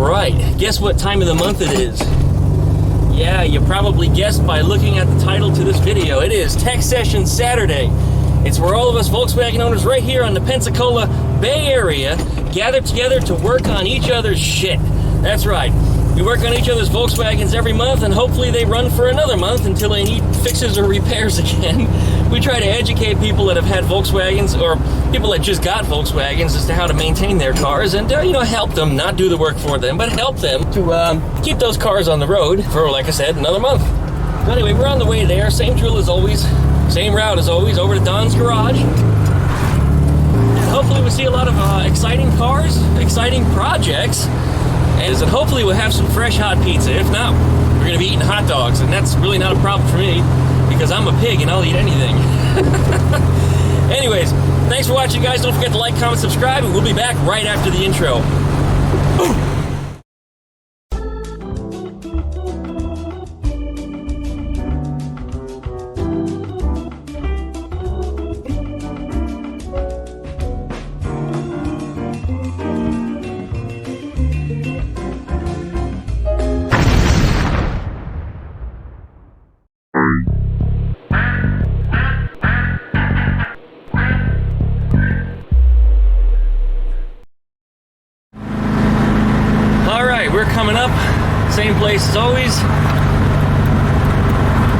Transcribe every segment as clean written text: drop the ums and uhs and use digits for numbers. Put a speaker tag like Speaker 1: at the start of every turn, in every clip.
Speaker 1: Alright, guess what time of the month it is? Yeah, you probably guessed by looking at the title to this video. It is Tech Session Saturday. It's where all of us Volkswagen owners right here on the Pensacola Bay Area gather together to work on each other's shit. That's right. We work on each other's Volkswagens every month, and hopefully they run for another month until they need fixes or repairs again. We try to educate people that have had Volkswagens, or people that just got Volkswagens, as to how to maintain their cars, and you know, help them, not do the work for them, but help them to keep those cars on the road for, like I said, another month. So anyway, we're on the way there. Same drill as always, same route as always, over to Don's garage. And hopefully we'll see a lot of exciting cars, exciting projects. And hopefully we'll have some fresh hot pizza. If not, we're gonna be eating hot dogs, and that's really not a problem for me because I'm a pig and I'll eat anything. Anyways, thanks for watching, guys. Don't forget to like, comment, subscribe, and we'll be back right after the intro. We're coming up, same place as always.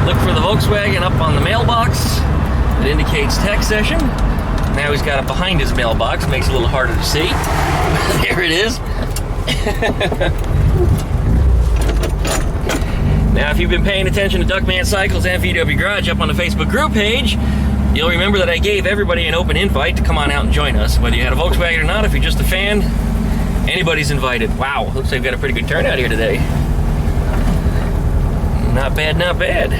Speaker 1: Look for the Volkswagen up on the mailbox. It indicates Tech Session. Now he's got it behind his mailbox, makes it a little harder to see. There it is. Now, if you've been paying attention to Duckman Cycles and VW Garage up on the Facebook group page, you'll remember that I gave everybody an open invite to come on out and join us. Whether you had a Volkswagen or not, if you're just a fan, anybody's invited. Wow, looks like we've got a pretty good turnout here today. Not bad, not bad.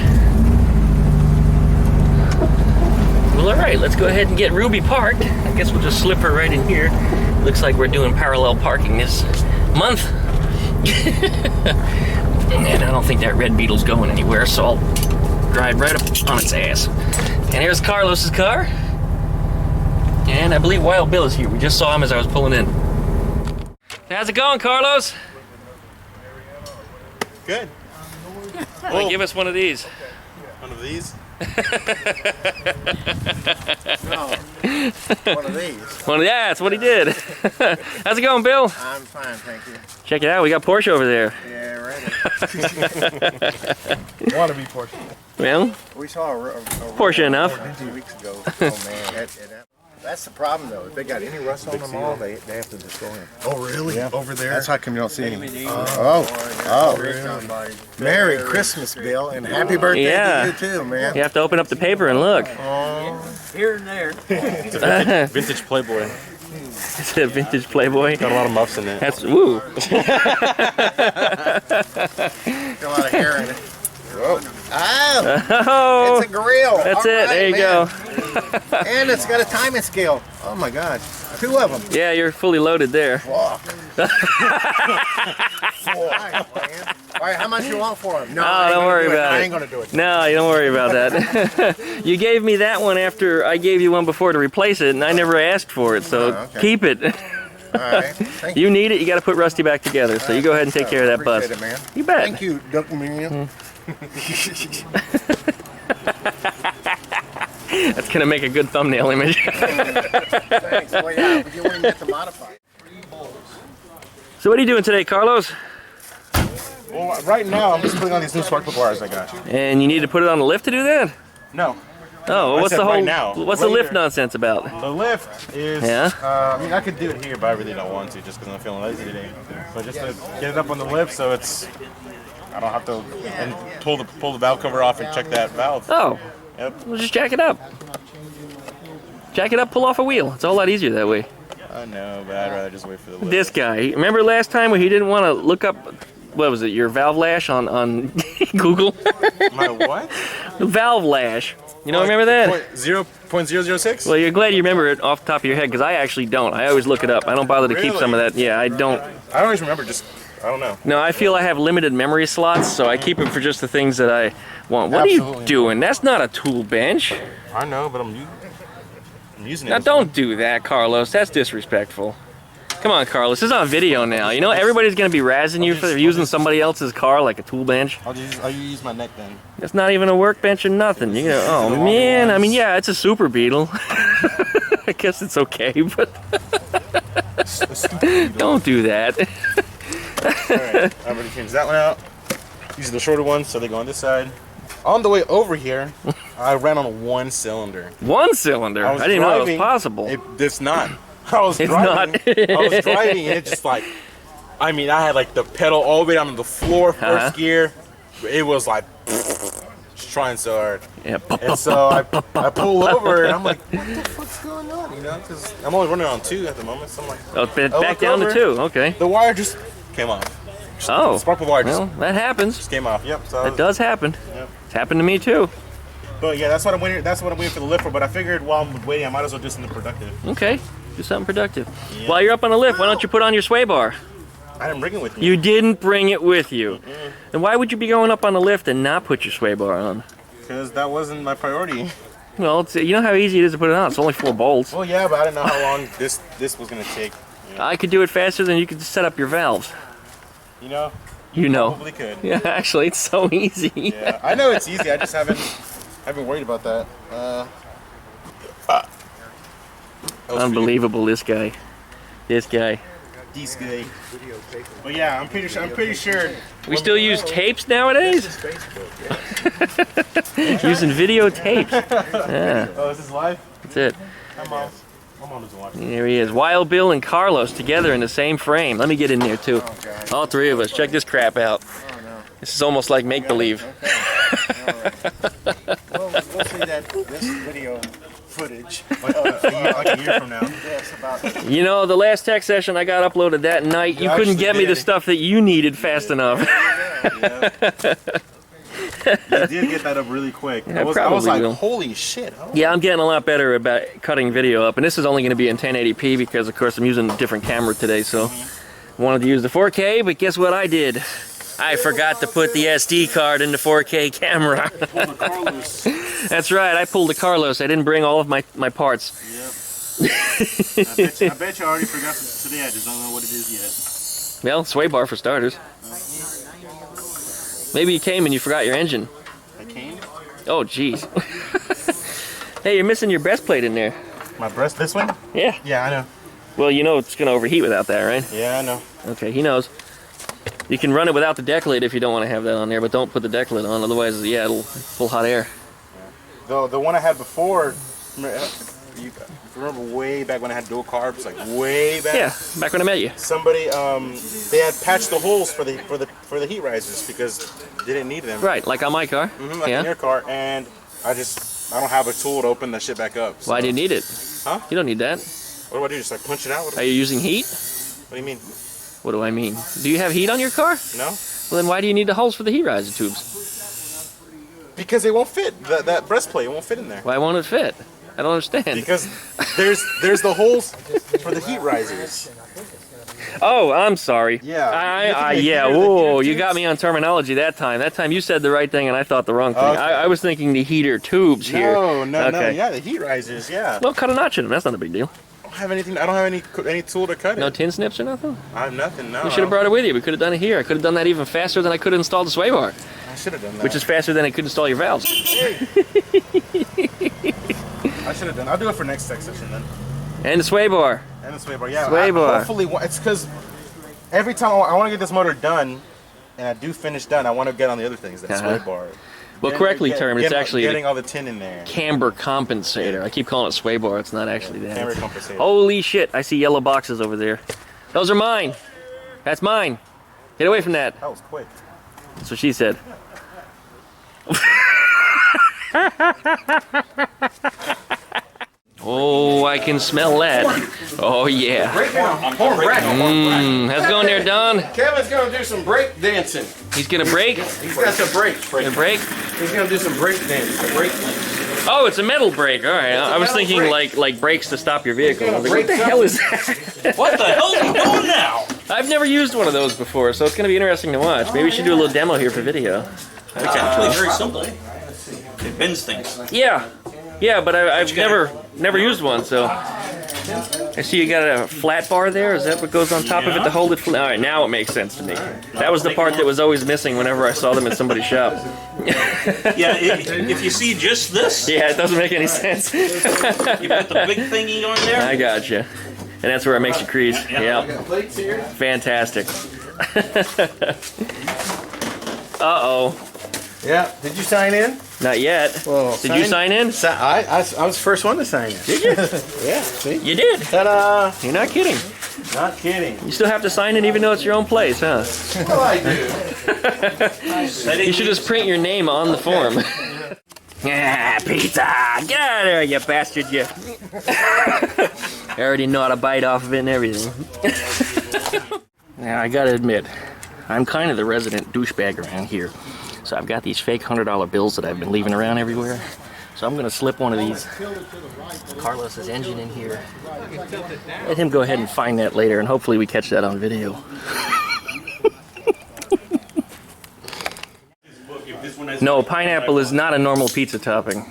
Speaker 1: Well, all right, let's go ahead and get Ruby parked. I guess we'll just slip her right in here. Looks like we're doing parallel parking this month. And I don't think that red Beetle's going anywhere, so I'll drive right up on its ass. And here's Carlos's car. And I believe Wild Bill is here. We just saw him as I was pulling in. How's it going, Carlos?
Speaker 2: Good.
Speaker 1: Well, give us one of these.
Speaker 2: One of these?
Speaker 3: No. One of these.
Speaker 1: Yeah, that's what he did. How's it going, Bill?
Speaker 3: I'm fine, thank you.
Speaker 1: Check it out, we got Porsche over there.
Speaker 3: Yeah, right.
Speaker 2: Want to be Porsche.
Speaker 1: Well,
Speaker 3: We saw a
Speaker 1: Porsche enough.
Speaker 3: 2 weeks ago. Oh man, that's the problem though. If they got any rust on them all, they have to destroy them.
Speaker 2: Oh, really?
Speaker 3: Yeah.
Speaker 2: Over there?
Speaker 3: That's how come you don't see any. Oh, really? Merry Christmas, Bill, and happy birthday to you too, man.
Speaker 1: You have to open up the paper and look.
Speaker 3: Here and there.
Speaker 2: Vintage Playboy.
Speaker 1: It's a vintage Playboy.
Speaker 2: Got a lot of muffs in it.
Speaker 1: That's, woo.
Speaker 3: Got a lot of hair in it. Whoa. Oh, it's a grill.
Speaker 1: That's
Speaker 3: all
Speaker 1: it.
Speaker 3: right,
Speaker 1: There you
Speaker 3: man.
Speaker 1: go.
Speaker 3: And it's got a timing scale. Oh my God, 2 of them.
Speaker 1: Yeah, you're fully loaded there.
Speaker 3: Fuck. All right, how much you want for them? No,
Speaker 1: don't worry about it.
Speaker 3: I ain't gonna do it.
Speaker 1: No, you don't worry about that. You gave me that one after I gave you one before to replace it, and I never asked for it, so
Speaker 3: okay.
Speaker 1: keep it.
Speaker 3: All right, thank you.
Speaker 1: You need it, you got to put Rusty back together, so you go ahead and take care of that bus.
Speaker 3: Appreciate it, man.
Speaker 1: You bet.
Speaker 3: Thank you, Duck Minion.
Speaker 1: That's going to make a good thumbnail image.
Speaker 3: Thanks. Well, yeah, but you wouldn't get to modify it.
Speaker 1: So what are you doing today, Carlos?
Speaker 2: Well, right now, I'm just putting on these new spark plug wires I got.
Speaker 1: And you need to put it on the lift to do that?
Speaker 2: No.
Speaker 1: Oh, well, what's
Speaker 2: said
Speaker 1: the whole
Speaker 2: right now.
Speaker 1: what's the lift
Speaker 2: Later.
Speaker 1: nonsense about?
Speaker 2: The lift is,
Speaker 1: Yeah?
Speaker 2: I mean, I could do it here, but I really don't want to just because I'm feeling lazy today. But just to get it up on the lift so it's, I don't have to and pull the valve cover off and check that valve.
Speaker 1: Oh,
Speaker 2: Yep.
Speaker 1: well, just jack it up. Jack it up, pull off a wheel. It's a whole lot easier that way.
Speaker 2: I know, but I'd rather just wait for the lift.
Speaker 1: This guy, remember last time when he didn't want to look up, what was it, your valve lash on Google?
Speaker 2: My what?
Speaker 1: Valve lash. You don't remember that?
Speaker 2: 0.006?
Speaker 1: Well, you're glad you remember it off the top of your head, because I actually don't. I always look it up. I don't bother to keep some of that. Yeah, I don't.
Speaker 2: I always remember, just, I don't know.
Speaker 1: No, I feel I have limited memory slots, so I keep it for just the things that I want. What are you doing? That's not a tool bench.
Speaker 2: I know, but I'm using it.
Speaker 1: Now, don't do that, Carlos. That's disrespectful. Come on, Carlos. This is on video now. You know, everybody's going to be razzing you for using somebody else's car like a tool bench.
Speaker 2: I'll use my neck then.
Speaker 1: It's not even a workbench or nothing. You go, oh, man. I mean, yeah, it's a Super Beetle. I guess it's okay, but don't do that.
Speaker 2: Alright, I'm going to change that one out. These are the shorter ones, so they go on this side. On the way over here, I ran on one cylinder.
Speaker 1: One cylinder? I didn't even know that was possible.
Speaker 2: It's not. I was driving, and it just like, I mean, I had like the pedal all the way down to the floor, first gear. It was like, just trying so hard.
Speaker 1: Yeah.
Speaker 2: And so I pull over, and I'm like, what the fuck's going on, you know? Because I'm only running on 2 at the moment, so I'm like,
Speaker 1: oh, back down to 2, okay.
Speaker 2: The wire just came off.
Speaker 1: Oh,
Speaker 2: the spark plug wire
Speaker 1: well, that happens.
Speaker 2: just came off, yep. So
Speaker 1: it does happen.
Speaker 2: Yep.
Speaker 1: It's happened to me too.
Speaker 2: But yeah, that's what I'm waiting for the lift for, but I figured while I'm waiting, I might as well do something productive.
Speaker 1: Okay. Do something productive. Yeah. While you're up on the lift, why don't you put on your sway bar?
Speaker 2: I didn't bring it with me.
Speaker 1: You didn't bring it with you. Then why would you be going up on the lift and not put your sway bar on?
Speaker 2: Because that wasn't my priority.
Speaker 1: Well, you know how easy it is to put it on. It's only 4 bolts.
Speaker 2: Well, yeah, but I didn't know how long this was going to take. You know?
Speaker 1: I could do it faster than you could set up your valves.
Speaker 2: You know?
Speaker 1: You know.
Speaker 2: Probably could.
Speaker 1: Yeah, actually, it's so easy.
Speaker 2: Yeah, I know it's easy. I just haven't worried about that.
Speaker 1: Unbelievable, this guy. This guy.
Speaker 2: This guy. But yeah, I'm pretty sure.
Speaker 1: We still use tapes nowadays? Using videotapes. Yeah.
Speaker 2: Oh, is this live?
Speaker 1: That's it.
Speaker 2: Hi, Mom. My mom doesn't watch it.
Speaker 1: There he is. Wild Bill and Carlos together in the same frame. Let me get in there too. All 3 of us. Check this crap out. This is almost like make-believe.
Speaker 3: Well, we'll see this video footage.
Speaker 2: Like a year from now.
Speaker 3: Yes, about.
Speaker 1: You know, the last tech session I got uploaded that night, you couldn't get me the stuff that you needed fast enough.
Speaker 2: Yeah. You did get that up really quick.
Speaker 1: Yeah,
Speaker 2: I was like,
Speaker 1: will.
Speaker 2: holy shit.
Speaker 1: Yeah, I'm getting a lot better about cutting video up, and this is only going to be in 1080p because, of course, I'm using a different camera today, so I wanted to use the 4K, but guess what I did? I forgot to put the SD card in the 4K camera. That's right, I pulled the Carlos. I didn't bring all of my parts.
Speaker 2: Yep. I bet you already forgot today. I just don't know what it is yet.
Speaker 1: Well, sway bar for starters. Maybe you came and you forgot your engine.
Speaker 2: I came?
Speaker 1: Oh, jeez. Hey, you're missing your breastplate in there.
Speaker 2: My breast, this one?
Speaker 1: Yeah.
Speaker 2: Yeah, I know.
Speaker 1: Well, you know it's going to overheat without that, right?
Speaker 2: Yeah, I know.
Speaker 1: Okay, he knows. You can run it without the deck lid if you don't want to have that on there, but don't put the deck lid on, otherwise, yeah, it'll pull hot air.
Speaker 2: The one I had before, you remember way back when I had dual carbs, like way back?
Speaker 1: Yeah, back when I met you.
Speaker 2: Somebody, they had patched the holes for the heat risers because they didn't need them.
Speaker 1: Right, like on my car.
Speaker 2: Like
Speaker 1: yeah.
Speaker 2: in your car, and I don't have a tool to open that shit back up. So.
Speaker 1: Why do you need it?
Speaker 2: Huh?
Speaker 1: You don't need that.
Speaker 2: What do I do? Just like punch it out?
Speaker 1: Are you using heat?
Speaker 2: What do you mean?
Speaker 1: What do I mean? Do you have heat on your car?
Speaker 2: No.
Speaker 1: Well, then why do you need the holes for the heat riser tubes?
Speaker 2: Because they won't fit. That breastplate won't fit in there.
Speaker 1: Why won't it fit? I don't understand.
Speaker 2: Because there's the holes for the heat risers.
Speaker 1: Oh, I'm sorry.
Speaker 2: Yeah.
Speaker 1: Yeah. Whoa, you got me on terminology that time. That time you said the right thing and I thought the wrong thing.
Speaker 2: Okay.
Speaker 1: I was thinking the heater tubes here.
Speaker 2: No.
Speaker 1: Okay.
Speaker 2: Yeah, the heat risers. Yeah.
Speaker 1: Well, cut a notch in them. That's not a big deal.
Speaker 2: I don't have any tool to cut it.
Speaker 1: No tin snips or nothing?
Speaker 2: I have nothing. No.
Speaker 1: You should have brought it with you. We could have done it here. I could have done that even faster than I could have installed the sway bar.
Speaker 2: I should have done that.
Speaker 1: Which is faster than I could install your valves.
Speaker 2: Hey. I should have done. I'll do it for next tech session then.
Speaker 1: And the sway bar.
Speaker 2: And the sway bar. Yeah.
Speaker 1: Sway bar.
Speaker 2: Hopefully, it's because every time I want to get this motor done, and I do finish done, I want to get on the other things. That sway bar.
Speaker 1: Well, correctly termed, it's actually
Speaker 2: getting all the tin in there.
Speaker 1: Camber compensator. I keep calling it sway bar. It's not actually that.
Speaker 2: Camber compensator.
Speaker 1: Holy shit! I see yellow boxes over there. Those are mine. That's mine. Get away from that.
Speaker 2: That was quick.
Speaker 1: That's what she said. Oh, I can smell that. Oh yeah. How's it going there, Don?
Speaker 4: Kevin's gonna do some break dancing.
Speaker 1: He's gonna break.
Speaker 4: He's got some breaks.
Speaker 1: Gonna break.
Speaker 4: He's gonna do some break dancing. Break.
Speaker 1: Oh, it's a metal brake. All right. I was thinking
Speaker 4: brake.
Speaker 1: like brakes to stop your vehicle. I was like, what the hell is that?
Speaker 5: What the hell are you doing now?
Speaker 1: I've never used one of those before, so it's gonna be interesting to watch. Maybe we should do a little demo here for video.
Speaker 5: It's actually very simple. It bends things.
Speaker 1: Yeah, but I've never used one, so I see you got a flat bar there. Is that what goes on top of it to hold it flat? All right, now it makes sense to me. That was the part that was always missing whenever I saw them at somebody's shop.
Speaker 5: Yeah, if you see just this,
Speaker 1: Yeah, it doesn't make any sense.
Speaker 5: you put the big thingy on there.
Speaker 1: I gotcha. And that's where it makes you crease. Yeah. Fantastic. Uh-oh.
Speaker 3: Yeah. Did you sign in?
Speaker 1: Not yet.
Speaker 3: Well,
Speaker 1: Did you sign in?
Speaker 3: I was the first one to sign in.
Speaker 1: Did you?
Speaker 3: Yeah. See?
Speaker 1: You did.
Speaker 3: Ta-da!
Speaker 1: You're not kidding.
Speaker 3: Not kidding.
Speaker 1: You still have to sign in even though it's your own place, huh?
Speaker 3: Well, I do.
Speaker 1: You should just print your name on the form. Ah, pizza! Get out of there, you bastard, you. I already know how to bite off of it and everything. Now, I gotta admit, I'm kind of the resident douchebag around here. So I've got these fake $100 bills that I've been leaving around everywhere. So I'm gonna slip one of these Carlos's engine in here. Let him go ahead and find that later, and hopefully we catch that on video. No, pineapple is not a normal pizza topping.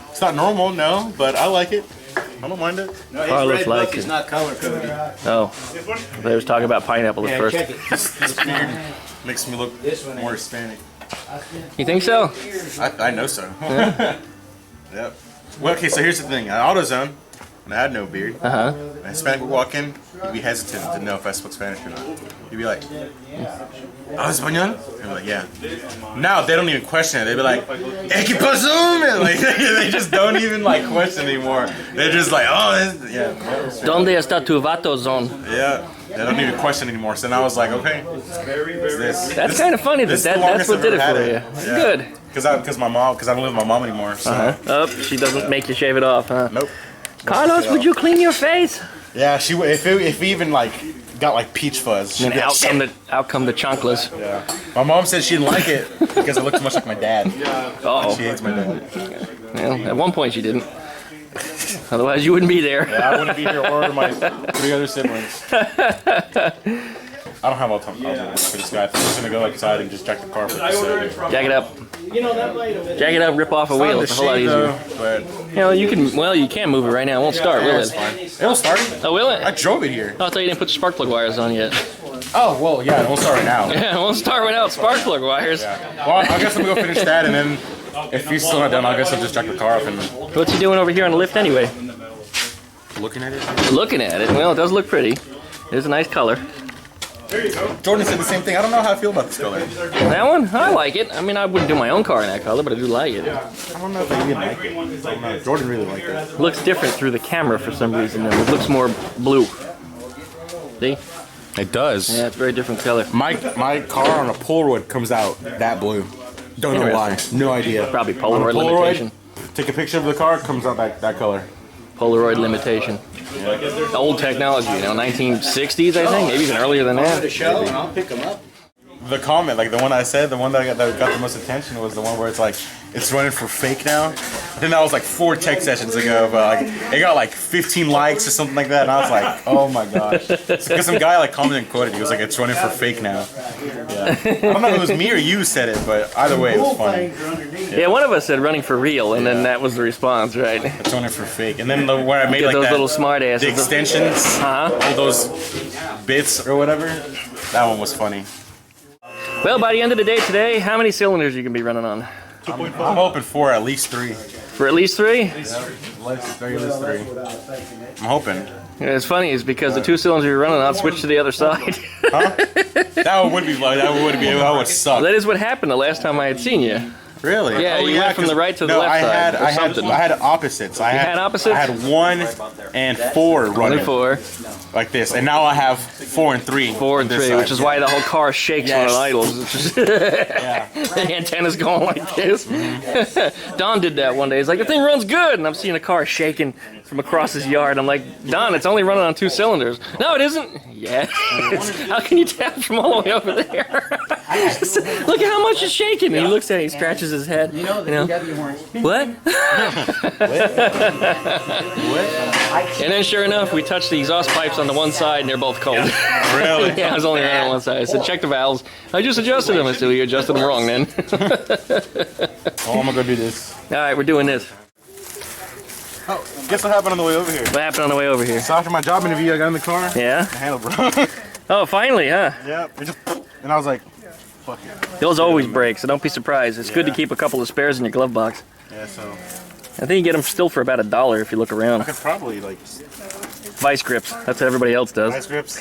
Speaker 2: It's not normal, no, but I like it. I don't mind it.
Speaker 3: No, his
Speaker 1: Carlos
Speaker 3: red
Speaker 1: likes
Speaker 3: book is
Speaker 1: it.
Speaker 3: not color coded.
Speaker 1: Oh, I was talking about pineapple at first.
Speaker 3: Check it.
Speaker 2: This beard makes me look more Hispanic.
Speaker 1: You think so?
Speaker 2: I know so. Yep. Well, okay, so here's the thing. At AutoZone, when I had no beard,
Speaker 1: Uh-huh.
Speaker 2: when a Hispanic would walk in, he'd be hesitant to know if I spoke Spanish or not. He'd be like, "Oh, español?" I'd be like, "Yeah." Now they don't even question it. They'd be like, "Eh, qué pasó?" And like they just don't even like question anymore. They're just like, "Oh, this, yeah."
Speaker 1: ¿Dónde está tu vato zone?
Speaker 2: Yeah. They don't even question anymore. So now I was like, okay, it's this.
Speaker 1: That's kind of funny
Speaker 2: This is the
Speaker 1: that's
Speaker 2: longest
Speaker 1: what
Speaker 2: I've
Speaker 1: did it
Speaker 2: ever
Speaker 1: for
Speaker 2: had
Speaker 1: you. Good.
Speaker 2: Because I don't live with my mom anymore. So.
Speaker 1: Oh, she doesn't make you shave it off, huh?
Speaker 2: Nope.
Speaker 1: Carlos, would you clean your face?
Speaker 2: Yeah, she would. If we even like got like peach fuzz, she'd
Speaker 1: And
Speaker 2: be like,
Speaker 1: out come the chanclas.
Speaker 2: yeah. My mom said she didn't like it because it looked too much like my dad.
Speaker 1: Uh-oh.
Speaker 2: She hates my dad.
Speaker 1: Well, at one point she didn't. Otherwise you wouldn't be there.
Speaker 2: Yeah, I wouldn't be here or my 3 other siblings. I don't have all time for this guy. I'm just gonna go outside and just jack the car for this second.
Speaker 1: Jack it up. Jack it up, rip off a wheel. It's a whole lot easier.
Speaker 2: But
Speaker 1: You know, you can't move it right now. It won't start, will it?
Speaker 2: it'll start.
Speaker 1: Oh, will it?
Speaker 2: I drove it here.
Speaker 1: Oh, I thought you didn't put the spark plug wires on yet.
Speaker 2: Oh well, yeah, it won't start right now.
Speaker 1: Yeah, it won't start without spark plug wires.
Speaker 2: Well, I guess I'm gonna go finish that, and then if he's still not done, I guess I'll just jack the car up and
Speaker 1: What's he doing over here on the lift anyway?
Speaker 2: looking at it.
Speaker 1: Looking at it. Well, it does look pretty. It's a nice color.
Speaker 2: Jordan said the same thing. I don't know how I feel about this color.
Speaker 1: That one? I like it. I mean, I wouldn't do my own car in that color, but I do like it.
Speaker 2: I don't know if I even like it. I don't know. Jordan really liked it.
Speaker 1: It looks different through the camera for some reason, though. It looks more blue. See?
Speaker 2: It does.
Speaker 1: Yeah, it's a very different color.
Speaker 2: My car on a Polaroid comes out that blue. Don't know why. No idea.
Speaker 1: Probably
Speaker 2: On a
Speaker 1: Polaroid limitation.
Speaker 2: Take a picture of the car, it comes out that color.
Speaker 1: Polaroid limitation. Old technology, 1960s, I think, maybe even earlier than that.
Speaker 3: The show, and I'll pick them up.
Speaker 2: The comment, like the one I said, the one that got the most attention was the one where it's like, it's running for fake now. I think that was like 4 tech sessions ago, but like it got like 15 likes or something like that, and I was like, oh my gosh. Because some guy like commented and quoted, he was like, it's running for fake now. Yeah. I don't know if it was me or you said it, but either way, it was funny.
Speaker 1: Yeah, one of us said running for real, and then that was the response, right?
Speaker 2: It's running for fake. And then where I made
Speaker 1: Get
Speaker 2: like
Speaker 1: those
Speaker 2: that,
Speaker 1: little smart asses.
Speaker 2: the extensions,
Speaker 1: Uh-huh.
Speaker 2: all those bits or whatever, that one was funny.
Speaker 1: Well, by the end of the day today, how many cylinders are you going to be running on?
Speaker 2: I'm hoping for at least 3.
Speaker 1: For at least 3?
Speaker 2: At least 3. I'm hoping.
Speaker 1: Yeah, it's funny, is because the 2 cylinders you're running on switch to the other side.
Speaker 2: Huh? That would suck.
Speaker 1: That is what happened the last time I had seen you.
Speaker 2: Really?
Speaker 1: Yeah, you went from the
Speaker 2: 'cause-
Speaker 1: right to the
Speaker 2: no,
Speaker 1: left side or something.
Speaker 2: I had opposites. I
Speaker 1: had opposites?
Speaker 2: I had 1 and 4 running
Speaker 1: 24,
Speaker 2: like this, and now I have 4 and 3.
Speaker 1: 4 and 3, which is why the whole car shakes when it
Speaker 2: Yes.
Speaker 1: idles. It's just the antenna's going like this. Don did that one day. He's like, the thing runs good, and I'm seeing a car shaking from across his yard. I'm like, Don, it's only running on 2 cylinders. No, it isn't. Yeah. How can you tell from all the way over there? Look at how much it's shaking. And he looks at it, he scratches his head. You know? What? And then sure enough, we touched the exhaust pipes on the one side and they're both cold.
Speaker 2: Really?
Speaker 1: Yeah, I was only running on one side. I said, check the valves. I just adjusted them. I said, well, you adjusted them wrong then.
Speaker 2: Oh, I'm gonna go do this.
Speaker 1: All right, we're doing this.
Speaker 2: Guess what happened on the way over here?
Speaker 1: What happened on the way over here?
Speaker 2: So after my job interview, I got in the car.
Speaker 1: Yeah?
Speaker 2: The handle broke.
Speaker 1: Oh, finally, huh?
Speaker 2: Yeah. And I was like, fuck it.
Speaker 1: Those always break, so don't be surprised. It's good to keep a couple of spares in your glove box.
Speaker 2: Yeah, so
Speaker 1: I think you get them still for about $1 if you look around.
Speaker 2: I could probably like
Speaker 1: Vice grips. That's what everybody else does.
Speaker 2: vice grips.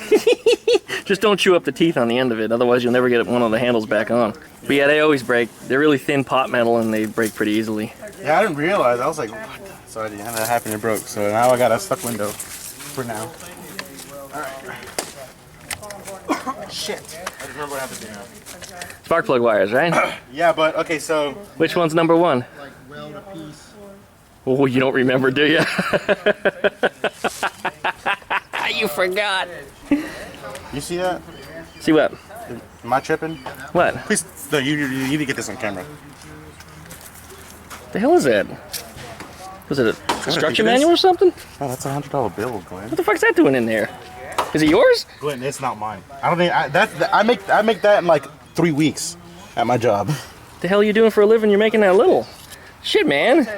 Speaker 1: Just don't chew up the teeth on the end of it, otherwise you'll never get one of the handles back on. But yeah, they always break. They're really thin pot metal and they break pretty easily.
Speaker 2: Yeah, I didn't realize. I was like, what? So I had that happen and it broke. So now I got a stuck window for now. Alright. Shit. I just remember what happened to now.
Speaker 1: Spark plug wires, right?
Speaker 2: Yeah, but okay, so
Speaker 1: Which one's number 1? Oh, you don't remember, do you? You forgot.
Speaker 2: you see that?
Speaker 1: See what?
Speaker 2: Am I tripping?
Speaker 1: What?
Speaker 2: Please, no, you need to get this on camera.
Speaker 1: The hell is that? Was it a
Speaker 2: think
Speaker 1: construction
Speaker 2: it is.
Speaker 1: manual or something?
Speaker 2: Oh, that's $100 bill, Glenn.
Speaker 1: What the fuck's that doing in there? Is it yours?
Speaker 2: Glenn, it's not mine. I don't think I make that in like 3 weeks at my job.
Speaker 1: The hell are you doing for a living? You're making that little. Shit, man.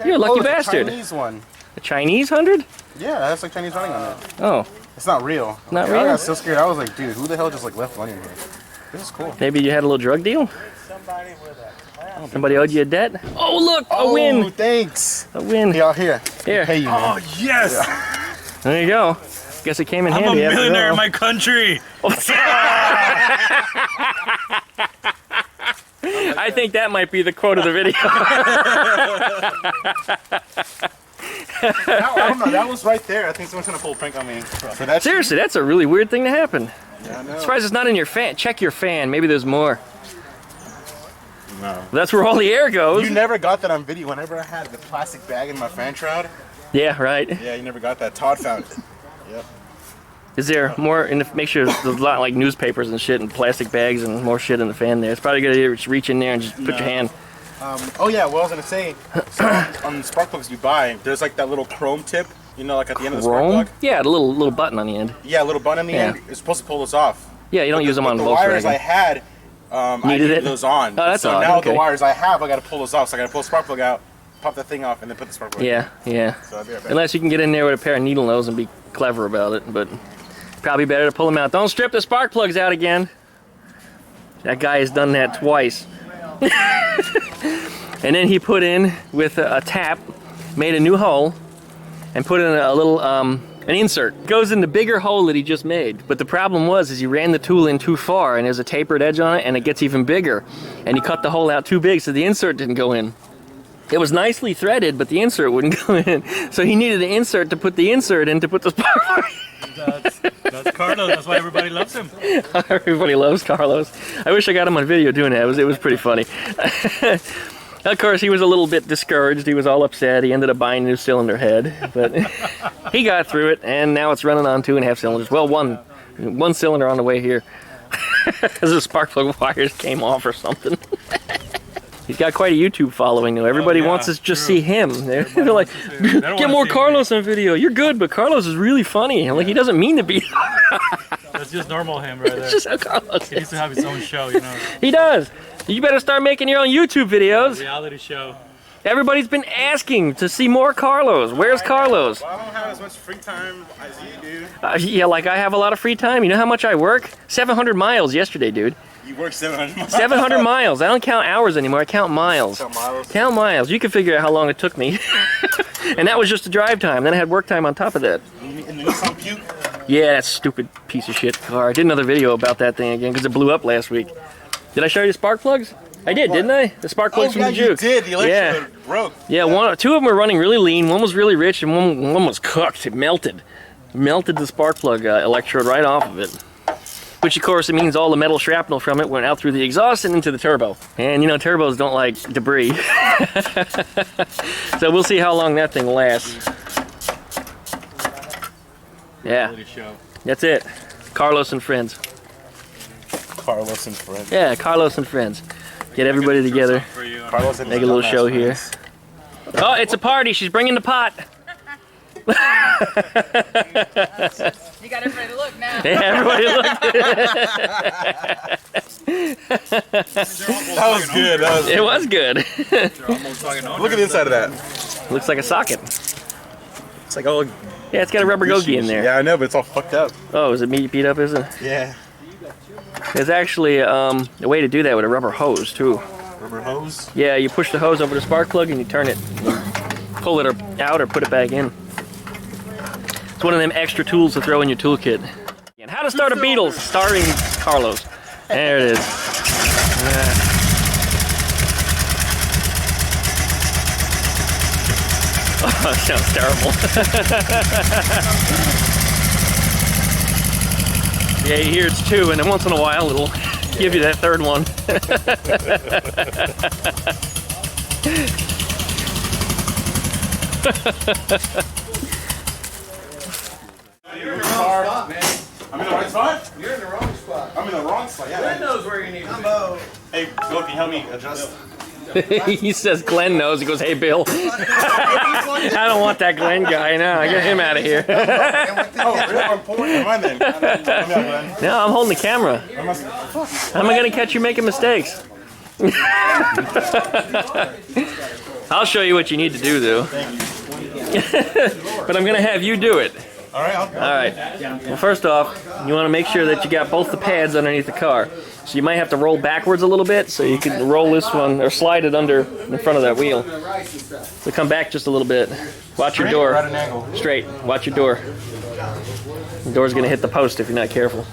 Speaker 1: You're a lucky
Speaker 2: it's a
Speaker 1: bastard.
Speaker 2: Chinese one.
Speaker 1: A Chinese 100?
Speaker 2: Yeah, that's like Chinese running on it.
Speaker 1: Oh,
Speaker 2: It's not real.
Speaker 1: Not
Speaker 2: I
Speaker 1: real?
Speaker 2: got so scared. I was like, dude, who the hell just like left money in here? This is cool.
Speaker 1: maybe you had a little drug deal? Somebody owed you a debt? Oh, look, a win.
Speaker 2: Thanks.
Speaker 1: A win.
Speaker 2: Y'all here.
Speaker 1: Here.
Speaker 2: Pay you, man.
Speaker 5: Yes!
Speaker 1: There you go. Guess it came in
Speaker 5: I'm a
Speaker 1: handy. after
Speaker 5: millionaire
Speaker 1: all.
Speaker 5: in my country.
Speaker 1: I think that might be the quote of the video.
Speaker 2: I don't know. That was right there. I think someone's gonna pull a prank on me for that.
Speaker 1: Seriously, that's a really weird thing to happen.
Speaker 2: Yeah, I know.
Speaker 1: Surprised it's not in your fan. Check your fan. Maybe there's more.
Speaker 2: No.
Speaker 1: That's where all the air goes.
Speaker 2: You never got that on video. Whenever I had the plastic bag in my fan shroud.
Speaker 1: Yeah, right.
Speaker 2: Yeah, you never got that. Todd found it. Yep.
Speaker 1: Is there more? And make sure there's a lot like newspapers and shit and plastic bags and more shit in the fan there. It's probably good to just reach in there and just put your hand.
Speaker 2: Oh yeah, well I was gonna say, so on the spark plugs you buy, there's like that little chrome tip, you know, like at the end of the spark
Speaker 1: Chrome?
Speaker 2: plug.
Speaker 1: Yeah, the little button on the end.
Speaker 2: Yeah, a little button on the
Speaker 1: Yeah.
Speaker 2: end. You're supposed to pull this off.
Speaker 1: Yeah, you don't use them on
Speaker 2: the wires I
Speaker 1: Volkswagen.
Speaker 2: had, I
Speaker 1: Needed
Speaker 2: needed
Speaker 1: it?
Speaker 2: those on.
Speaker 1: Oh, that's
Speaker 2: so
Speaker 1: odd,
Speaker 2: now
Speaker 1: okay.
Speaker 2: the wires I have, I gotta pull those off. So I gotta pull the spark plug out, pop that thing off, and then put the spark plug.
Speaker 1: Yeah, yeah.
Speaker 2: So I'll be right back.
Speaker 1: Unless you can get in there with a pair of needle nose and be clever about it, but probably better to pull them out. Don't strip the spark plugs out again. That guy has done that twice. And then he put in with a tap, made a new hole, and put in a little an insert. Goes in the bigger hole that he just made. But the problem was is he ran the tool in too far, and there's a tapered edge on it, and it gets even bigger. And he cut the hole out too big, so the insert didn't go in. It was nicely threaded, but the insert wouldn't go in. So he needed the insert to put the insert in to put the spark plug in.
Speaker 5: That's Carlos. That's why everybody loves him.
Speaker 1: Everybody loves Carlos. I wish I got him on video doing that. It was pretty funny. Of course, he was a little bit discouraged. He was all upset. He ended up buying a new cylinder head, but he got through it, and now it's running on 2.5 cylinders. Well, one cylinder on the way here, because the spark plug wires came off or something. He's got quite a YouTube following, though. Everybody wants to just see him. They're like, get more Carlos on video. You're good, but Carlos is really funny. Like, he doesn't mean to be.
Speaker 5: That's just normal him right there.
Speaker 1: It's just how Carlos
Speaker 5: He needs
Speaker 1: is.
Speaker 5: to have his own show, you know.
Speaker 1: He does. You better start making your own YouTube videos.
Speaker 5: Reality show.
Speaker 1: Everybody's been asking to see more Carlos. Where's Carlos?
Speaker 2: Well, I don't have as much free time as you do.
Speaker 1: Yeah, like I have a lot of free time. You know how much I work? 700 miles yesterday, dude.
Speaker 2: You work 700 miles.
Speaker 1: 700 miles. I don't count hours anymore. I count miles.
Speaker 2: Count miles.
Speaker 1: Count miles. You can figure out how long it took me. And that was just the drive time. Then I had work time on top of that.
Speaker 2: In the Nissan Puke.
Speaker 1: Yeah, that stupid piece of shit car. I did another video about that thing again because it blew up last week. Did I show you the spark plugs? I did, didn't I? The spark plugs from the
Speaker 2: you
Speaker 1: Juke.
Speaker 2: did. The electrode
Speaker 1: Yeah.
Speaker 2: broke.
Speaker 1: Yeah, two of them were running really lean. One was really rich, and one was cooked. It melted. Melted the spark plug electrode right off of it. Which, of course, it means all the metal shrapnel from it went out through the exhaust and into the turbo. And, you know, turbos don't like debris. So we'll see how long that thing lasts. Yeah,
Speaker 5: Reality show.
Speaker 1: that's it. Carlos and friends.
Speaker 2: Carlos and friends.
Speaker 1: Yeah, Carlos and friends. Get everybody together.
Speaker 5: For you.
Speaker 2: Carlos and
Speaker 1: Make a little
Speaker 2: dumbass
Speaker 1: show here.
Speaker 2: friends.
Speaker 1: Oh, it's a party. She's bringing the pot.
Speaker 6: You got everybody to look now.
Speaker 1: Yeah, everybody look.
Speaker 2: That was good. That was
Speaker 1: It was good.
Speaker 5: They're almost talking
Speaker 2: Look at the inside of that.
Speaker 1: Looks like a socket.
Speaker 2: like all.
Speaker 1: Yeah, it's got a rubber gogi in there.
Speaker 2: Yeah, I know, but it's all fucked up.
Speaker 1: Oh, is it beat up, is it?
Speaker 2: Yeah.
Speaker 1: There's actually a way to do that with a rubber hose, too.
Speaker 2: Rubber hose?
Speaker 1: Yeah, you push the hose over the spark plug and you turn it. Pull it out or put it back in. It's one of them extra tools to throw in your toolkit. And how to start a Beetle, starring Carlos. There it is. Oh, it sounds terrible. Yeah, you hear it's two, and then once in a while it'll give you that third one.
Speaker 2: I'm in the right spot?
Speaker 4: You're in the wrong spot.
Speaker 2: I'm in the wrong spot, yeah.
Speaker 4: Glenn knows where you need to be.
Speaker 2: Hey, Bill, can you help me adjust?
Speaker 1: He says Glenn knows. He goes, hey, Bill. I don't want that Glenn guy. No, get him out of here.
Speaker 2: Oh, really important. Am I then?
Speaker 1: No, I'm holding the camera. How am I going to catch you making mistakes? I'll show you what you need to do, though. But I'm going to have you do it.
Speaker 2: All right,
Speaker 1: All right. Well, first off, you want to make sure that you got both the pads underneath the car. So you might have to roll backwards a little bit, so you can roll this one or slide it under in front of that wheel. So come back just a little bit. Watch your door.
Speaker 2: Right at an angle.
Speaker 1: Straight. Watch your door. The door's gonna hit the post if you're not careful.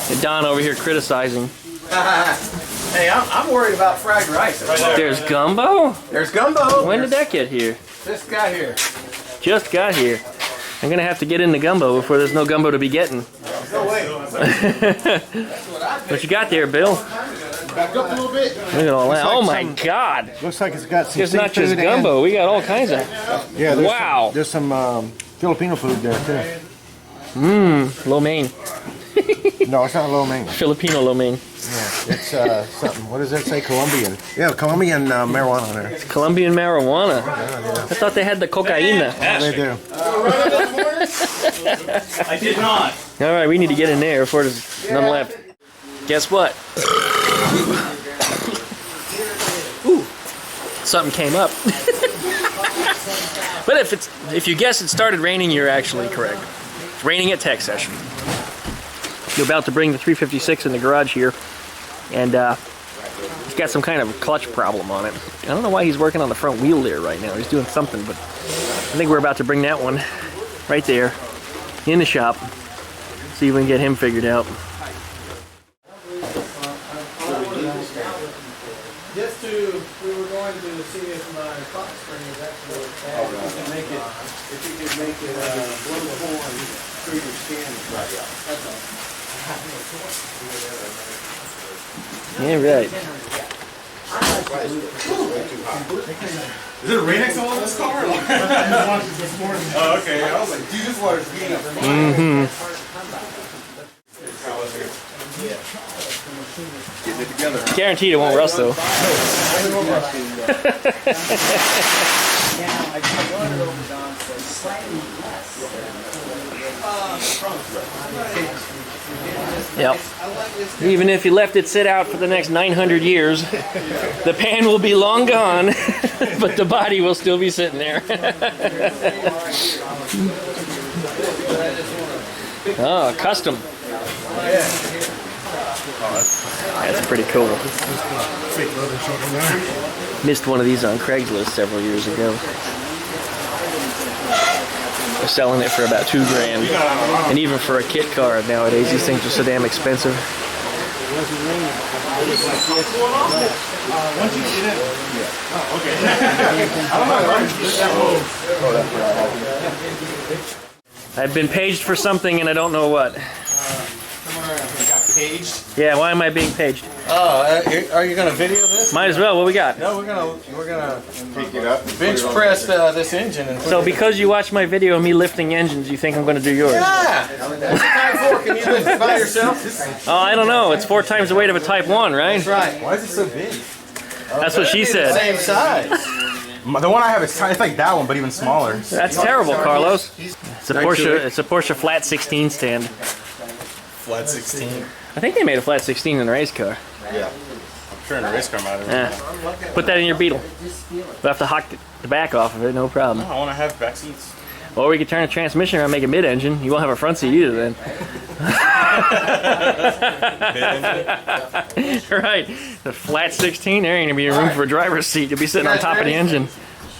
Speaker 1: And Don over here criticizing.
Speaker 4: Hey, I'm worried about fried rice.
Speaker 1: There's gumbo?
Speaker 4: There's gumbo.
Speaker 1: When did that get here?
Speaker 4: Just got here.
Speaker 1: Just got here. I'm gonna have to get into gumbo before there's no gumbo to be getting.
Speaker 4: No way.
Speaker 1: What you got there, Bill?
Speaker 4: Back up a little bit.
Speaker 1: Look at all that. Oh my God!
Speaker 3: Looks like it's got some
Speaker 1: It's not just
Speaker 3: seafood
Speaker 1: gumbo. We got all kinds of.
Speaker 3: Yeah, there's
Speaker 1: Wow.
Speaker 3: There's some Filipino food there too.
Speaker 1: Lo mein.
Speaker 3: No, it's not lo mein.
Speaker 1: Filipino lo mein.
Speaker 3: Yeah, it's something. What does that say? Colombian. Yeah, Colombian marijuana there.
Speaker 1: Colombian marijuana. I thought they had the cocaine.
Speaker 3: They do.
Speaker 5: I did not.
Speaker 1: All right, we need to get in there before there's none left. Guess what? Ooh, something came up. But if you guess it started raining, you're actually correct. It's raining at Tech Session. You're about to bring the 356 in the garage here, and it's got some kind of clutch problem on it. I don't know why he's working on the front wheel there right now. He's doing something, but I think we're about to bring that one right there in the shop. See if we can get him figured out.
Speaker 4: Just we were going to see if my box spring is actually make it, if you could make it blow the horn through your skin. That's all.
Speaker 1: Yeah, right.
Speaker 2: Is it a rain next to all this car? Oh, okay. I was like, dude, this water's heating up. Getting it together.
Speaker 1: Guaranteed it won't rust though. Yep. Even if you left it sit out for the next 900 years, the pan will be long gone, but the body will still be sitting there. Oh, custom. That's pretty cool. Missed one of these on Craigslist several years ago. They're selling it for about $2 grand. And even for a kit car nowadays, these things are so damn expensive. I've been paged for something and I don't know what.
Speaker 4: Paged?
Speaker 1: Yeah, why am I being paged?
Speaker 4: Oh, are you gonna video this?
Speaker 1: Might as well. What we got?
Speaker 4: No, we're gonna
Speaker 2: Pick it up.
Speaker 4: bench press this engine and put
Speaker 1: So because you watched my video of me lifting engines, you think I'm going to do yours?
Speaker 4: yeah. What's a Type 4? Can you lift it by yourself?
Speaker 1: Oh, I don't know. It's 4 times the weight of a Type 1, right?
Speaker 4: That's right.
Speaker 2: Why is it so big?
Speaker 1: That's what she
Speaker 4: The
Speaker 1: said.
Speaker 4: same size.
Speaker 2: The one I have is tiny. It's like that one, but even smaller.
Speaker 1: That's terrible, Carlos. It's a Porsche. It's a Porsche flat 16 stand.
Speaker 2: Flat 16.
Speaker 1: I think they made a flat 16 in a race car.
Speaker 2: Yeah. Sure, in a race car might have.
Speaker 1: Put that in your Beetle. We'll have to hock the back off of it, no problem.
Speaker 2: I want to have back seats.
Speaker 1: Or we could turn the transmission around and make it mid-engine. You won't have a front seat either then. Right. The flat 16, there ain't gonna be room for a driver's seat. You'll be sitting on top of the engine.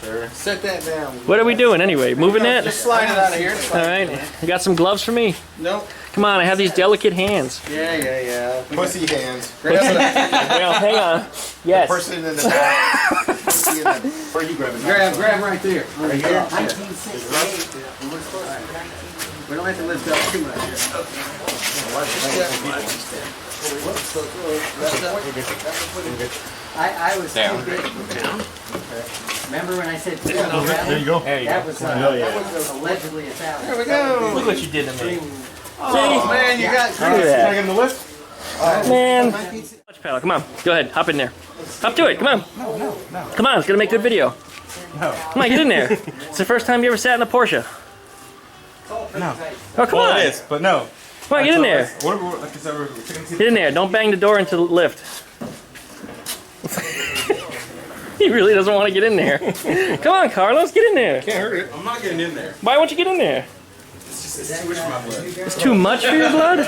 Speaker 2: Sure.
Speaker 3: Set that down.
Speaker 1: What are we doing anyway? Moving that?
Speaker 3: Just slide it out of here.
Speaker 1: All right. You got some gloves for me?
Speaker 3: Nope.
Speaker 1: Come on, I have these delicate hands.
Speaker 3: Yeah. Pussy hands.
Speaker 1: Well, hang on. Yes.
Speaker 3: Person in the back.
Speaker 2: Where are you grabbing?
Speaker 4: Grab right there.
Speaker 3: Right here.
Speaker 4: 1968. We don't have to lift up too much. I was too big. Remember when I said
Speaker 3: There you go.
Speaker 4: that was allegedly Italian.
Speaker 3: There we go.
Speaker 1: Look what you did to me.
Speaker 3: Oh, man, you got
Speaker 1: Look at that.
Speaker 2: Get in the lift?
Speaker 1: Man. Clutch pedal, come on. Go ahead, hop in there. Up to it, come on. No. Come on, it's gonna make good video.
Speaker 2: No.
Speaker 1: Come on, get in there. It's the first time you ever sat in a Porsche.
Speaker 2: No.
Speaker 1: Oh, come
Speaker 2: Well,
Speaker 1: on.
Speaker 2: it is, but no.
Speaker 1: Come on, get in there.
Speaker 2: What are we, like I said, we're taking the
Speaker 1: Get in there. Don't bang the door into the lift. He really doesn't want to get in there. Come on, Carlos, get in there.
Speaker 2: Can't hurt it. I'm not getting in there.
Speaker 1: Why won't you get in there?
Speaker 2: It's too much for my blood.
Speaker 1: It's too much for your blood?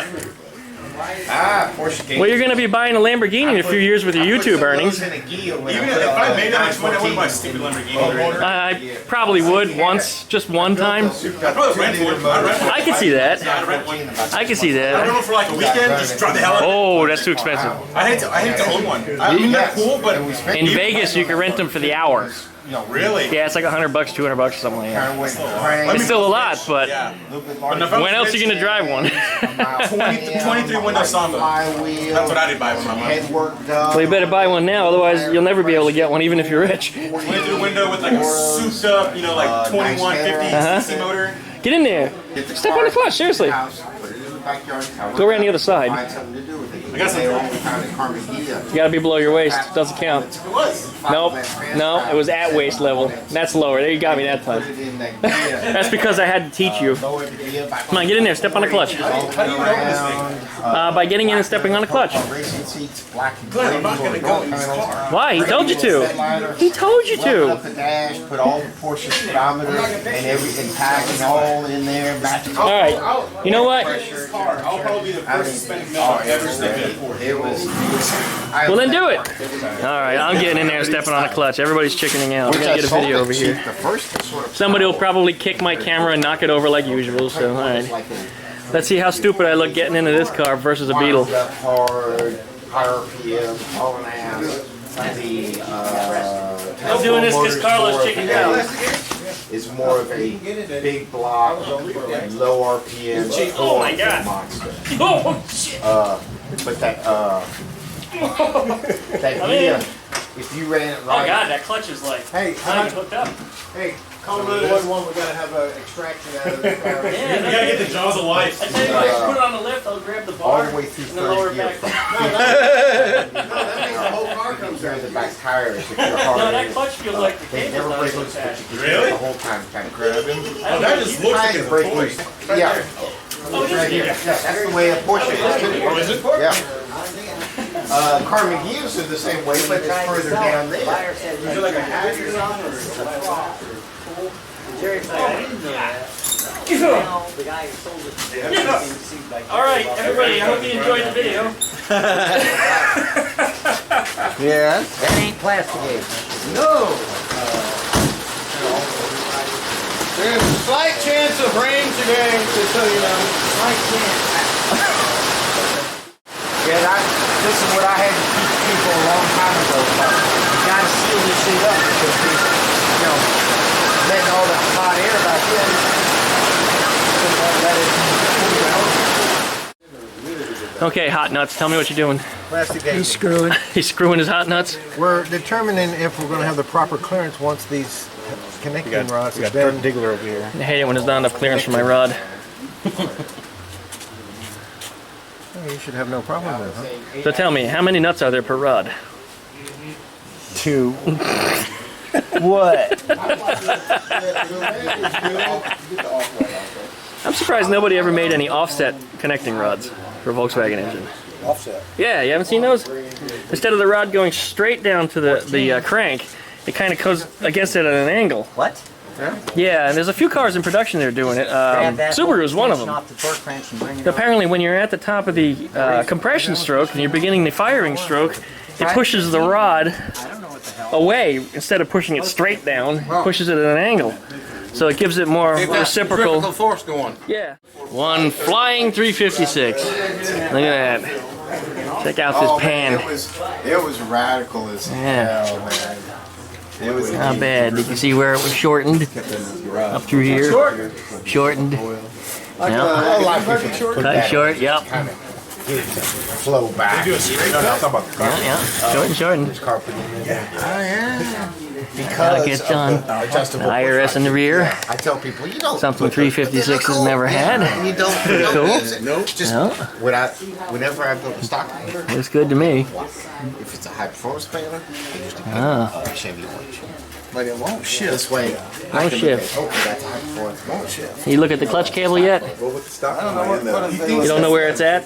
Speaker 3: Porsche game.
Speaker 1: Well, you're going to be buying a Lamborghini in a few years with your YouTube earnings.
Speaker 2: Even if I made that much money, I wouldn't buy a stupid Lamborghini.
Speaker 1: I probably would once, just one time.
Speaker 2: I'd probably rent one. I'd rent one.
Speaker 1: I could see that.
Speaker 2: I'd rent one.
Speaker 1: I can see
Speaker 2: I
Speaker 1: that.
Speaker 2: don't know, for like a weekend, just drive the hell out of it.
Speaker 1: Oh, that's too expensive.
Speaker 2: I hate to own one. I mean, they're cool, but
Speaker 1: In Vegas, you can rent them for the hour.
Speaker 2: really?
Speaker 1: Yeah, it's like $100, $200 or something like that.
Speaker 3: It's
Speaker 1: It's still a lot, but
Speaker 2: Yeah.
Speaker 1: when else are you going to drive one?
Speaker 2: 23 window Samba. That's what I did buy with my money.
Speaker 3: Headwork done.
Speaker 1: Well, you better buy one now, otherwise you'll never be able to get one, even if you're rich.
Speaker 2: 23 window with like a souped up, you know, like 2150 cc motor.
Speaker 1: Get in there. Step on the clutch, seriously. Go around the other side.
Speaker 2: I got some.
Speaker 1: You gotta be below your waist. Doesn't count.
Speaker 2: It was.
Speaker 1: Nope. No, it was at waist level. That's lower. There, you got me that time. That's because I had to teach you. Come on, get in there. Step on the clutch.
Speaker 2: How do you know this thing?
Speaker 1: By getting in and stepping on the clutch.
Speaker 2: Glenn, I'm not gonna go in this car.
Speaker 1: Why? He told you to. He told you to.
Speaker 3: Up the dash, put all the Porsche speedometers and everything packed all in there.
Speaker 1: All right. You know what?
Speaker 2: I'll probably be the first Hispanic male I've ever stepped in a Porsche.
Speaker 3: It was.
Speaker 1: Well, then do it. All right, I'm getting in there and stepping on the clutch. Everybody's chickening out. We're gonna get a video over here.
Speaker 3: The first sort of
Speaker 1: Somebody will probably kick my camera and knock it over like usual. So, all right. Let's see how stupid I look getting into this car versus a Beetle.
Speaker 3: hard, higher RPM, all an ass. The
Speaker 1: I'm doing this because Carlos chickened out.
Speaker 3: is more of a big block, low RPM.
Speaker 1: Oh my God.
Speaker 3: Monster.
Speaker 1: Oh shit!
Speaker 3: But that gear, if you ran it
Speaker 1: Oh
Speaker 3: right.
Speaker 1: God, that clutch is like
Speaker 3: Hey,
Speaker 1: not even hooked up.
Speaker 3: hey, call 911. We gotta have an extraction out of this power.
Speaker 1: Yeah,
Speaker 2: You gotta get the jaws of life.
Speaker 1: I tell you what, put it on the lift. I'll grab the bar
Speaker 3: All the way through
Speaker 1: and then lower
Speaker 3: third
Speaker 1: it
Speaker 3: gear.
Speaker 1: back.
Speaker 3: No, that means the whole car comes out. The back tires. If you're
Speaker 1: No,
Speaker 3: hard.
Speaker 1: that clutch feels like the
Speaker 3: They
Speaker 1: cable's
Speaker 3: never
Speaker 1: not
Speaker 3: break
Speaker 1: so
Speaker 3: loose, but
Speaker 1: fast.
Speaker 3: you can
Speaker 2: Really?
Speaker 3: the whole time kind of grabbing.
Speaker 2: Oh, that just looks like
Speaker 3: Trying
Speaker 2: it's
Speaker 3: to
Speaker 2: a
Speaker 3: break
Speaker 2: toy.
Speaker 3: loose. Yeah.
Speaker 1: Oh, it
Speaker 3: Right here.
Speaker 1: is.
Speaker 3: Yeah, that's the way a Porsche is.
Speaker 2: Oh, is it?
Speaker 3: Yeah. Carmen Gibbs is the same way, but it's further down there.
Speaker 4: Is it like a hazard on or is it like a Jerry's like, I didn't know that. Now, the guy who sold it to me seemed like.
Speaker 1: All right, everybody. I hope you enjoyed the video.
Speaker 3: Yeah. That ain't plastic. No. There's a slight chance of rain today, just so you know. Slight chance. Yeah, this is what I had to teach people a long time ago. You gotta seal this shit up because you know, letting all that hot air back in.
Speaker 1: Okay, hot nuts. Tell me what you're doing.
Speaker 3: Plastic He's screwing.
Speaker 1: He's screwing his hot nuts.
Speaker 3: We're determining if we're going to have the proper clearance once these connecting rods have been.
Speaker 2: Diggler over here.
Speaker 1: I hate it when there's not enough clearance for my rod.
Speaker 3: You should have no problem with it, huh?
Speaker 1: So tell me, how many nuts are there per rod?
Speaker 3: 2. What?
Speaker 1: I'm surprised nobody ever made any offset connecting rods. for a Volkswagen engine.
Speaker 3: Offset.
Speaker 1: Yeah, you haven't seen those? Instead of the rod going straight down to the crank, it kind of goes against it at an angle.
Speaker 7: What?
Speaker 1: Yeah, and there's a few cars in production that are doing it. Subaru is one of them. Apparently, when you're at the top of the compression stroke and you're beginning the firing stroke, it pushes the rod away instead of pushing it straight down. It pushes it at an angle, so it gives it more reciprocal
Speaker 3: force going.
Speaker 1: Yeah. One flying 356. Look at that. Check out this pan.
Speaker 8: It was radical as hell, man. It was
Speaker 1: not bad. Did you see where it was shortened? Up through here. Shortened. Cut short, yep.
Speaker 3: Flow back.
Speaker 1: Yeah. Shortened. Because it gets on. IRS in the rear.
Speaker 3: I tell people, you don't.
Speaker 1: Something 356 has never had.
Speaker 3: You don't
Speaker 1: Cool.
Speaker 3: use it. Nope. Just whenever I build a stock,
Speaker 1: it's good to me.
Speaker 3: if it's a high performance trailer, I usually put a Chevy orange.
Speaker 8: But it won't shift.
Speaker 3: This way,
Speaker 1: Won't shift.
Speaker 3: okay, that's a high performance. Won't shift.
Speaker 1: You look at the clutch cable yet? You don't know where it's at?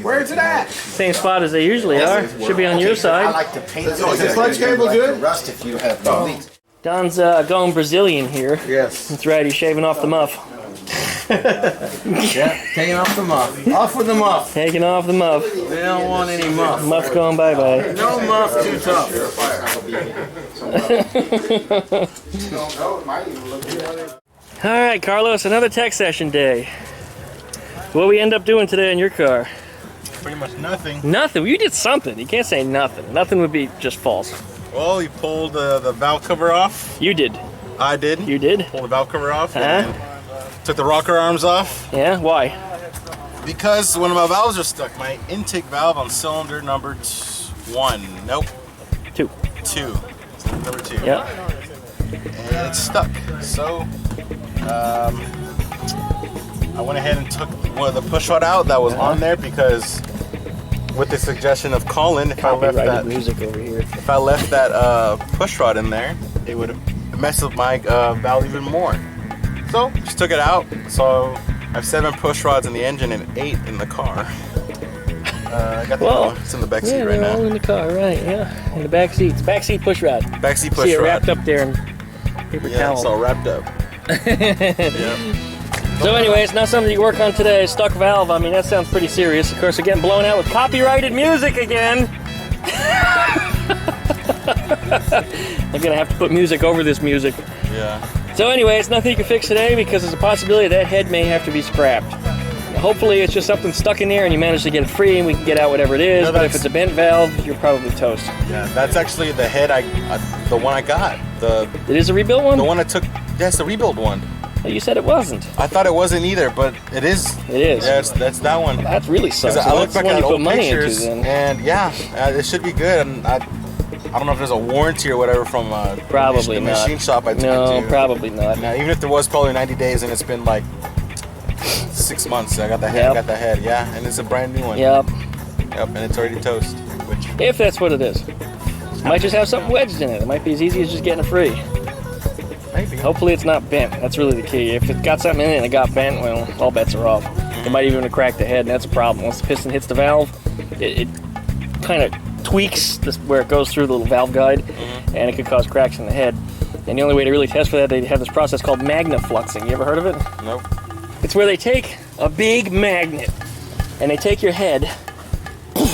Speaker 3: Where's it at?
Speaker 1: Same spot as they usually are. Should be on your
Speaker 3: I
Speaker 1: side.
Speaker 3: like to paint.
Speaker 8: Is the clutch cable good?
Speaker 3: Rust if you have no leaks.
Speaker 1: Don's going Brazilian here.
Speaker 8: Yes.
Speaker 1: That's right, he's shaving off the muff.
Speaker 8: Yeah, taking off the muff. Off with the muff.
Speaker 1: Taking off the muff.
Speaker 8: They don't want any muff.
Speaker 1: Muff's going bye-bye.
Speaker 8: No muff too tough.
Speaker 1: Alright, Carlos, another tech session day. What we end up doing today in your car?
Speaker 2: Pretty much nothing.
Speaker 1: Nothing. You did something. You can't say nothing. Nothing would be just false.
Speaker 2: Well, you pulled the valve cover off.
Speaker 1: You did.
Speaker 2: I did.
Speaker 1: You did?
Speaker 2: Pulled the valve cover off. And took the rocker arms off.
Speaker 1: Yeah? Why?
Speaker 2: Because one of my valves are stuck. My intake valve on cylinder number 1. Nope.
Speaker 1: 2.
Speaker 2: 2. Cylinder number 2.
Speaker 1: Yeah.
Speaker 2: And it's stuck. So, I went ahead and took one of the push rod out that was on there because, with the suggestion of Colin, if I left
Speaker 1: Copyrighted
Speaker 2: that
Speaker 1: music over here.
Speaker 2: if I left that push rod in there, it would mess up my valve even more. So just took it out. So I have 7 push rods in the engine and 8 in the car. I got the other one. It's in the back seat
Speaker 1: Yeah,
Speaker 2: right
Speaker 1: they're all
Speaker 2: now.
Speaker 1: in the car, right? Yeah, in the back seat. It's back seat push rod.
Speaker 2: Back seat push
Speaker 1: See it
Speaker 2: rod.
Speaker 1: wrapped up there in paper
Speaker 2: Yeah,
Speaker 1: towel.
Speaker 2: it's all wrapped up. Yep.
Speaker 1: So anyway, it's not something you work on today. Stuck valve. I mean, that sounds pretty serious. Of course, we're getting blown out with copyrighted music again. I'm gonna have to put music over this music.
Speaker 2: Yeah.
Speaker 1: So anyway, it's nothing you can fix today because there's a possibility that head may have to be scrapped. Hopefully it's just something stuck in there and you manage to get it free and we can get out whatever it is.
Speaker 2: No,
Speaker 1: but if it's a bent valve, you're probably toast.
Speaker 2: Yeah, that's actually the head the one I got.
Speaker 1: It is a rebuilt one?
Speaker 2: The one I took. That's the rebuild one.
Speaker 1: You said it wasn't.
Speaker 2: I thought it wasn't either, but it is.
Speaker 1: It is.
Speaker 2: Yeah, that's that one.
Speaker 1: That really sucks.
Speaker 2: Because I looked back
Speaker 1: one
Speaker 2: at
Speaker 1: you put
Speaker 2: old
Speaker 1: money
Speaker 2: pictures,
Speaker 1: into then.
Speaker 2: and yeah, it should be good. And I don't know if there's a warranty or whatever from
Speaker 1: Probably
Speaker 2: the
Speaker 1: not.
Speaker 2: machine shop I took
Speaker 1: No,
Speaker 2: it to.
Speaker 1: probably not.
Speaker 2: Now, even if there was probably 90 days and it's been like 6 months, I got the head.
Speaker 1: Yep.
Speaker 2: I got the head. Yeah, and it's a brand new one.
Speaker 1: Yep.
Speaker 2: Yep, and it's already toast. Which
Speaker 1: If that's what it is. Might just have something wedged in it. It might be as easy as just getting it free.
Speaker 2: maybe.
Speaker 1: Hopefully it's not bent. That's really the key. If it got something in it and it got bent, well, all bets are off. It might even have cracked the head, and that's a problem. Once the piston hits the valve, it kind of tweaks where it goes through the little valve guide, and it could cause cracks in the head. And the only way to really test for that, they have this process called magnafluxing. You ever heard of it?
Speaker 2: Nope.
Speaker 1: It's where they take a big magnet, and they take your head,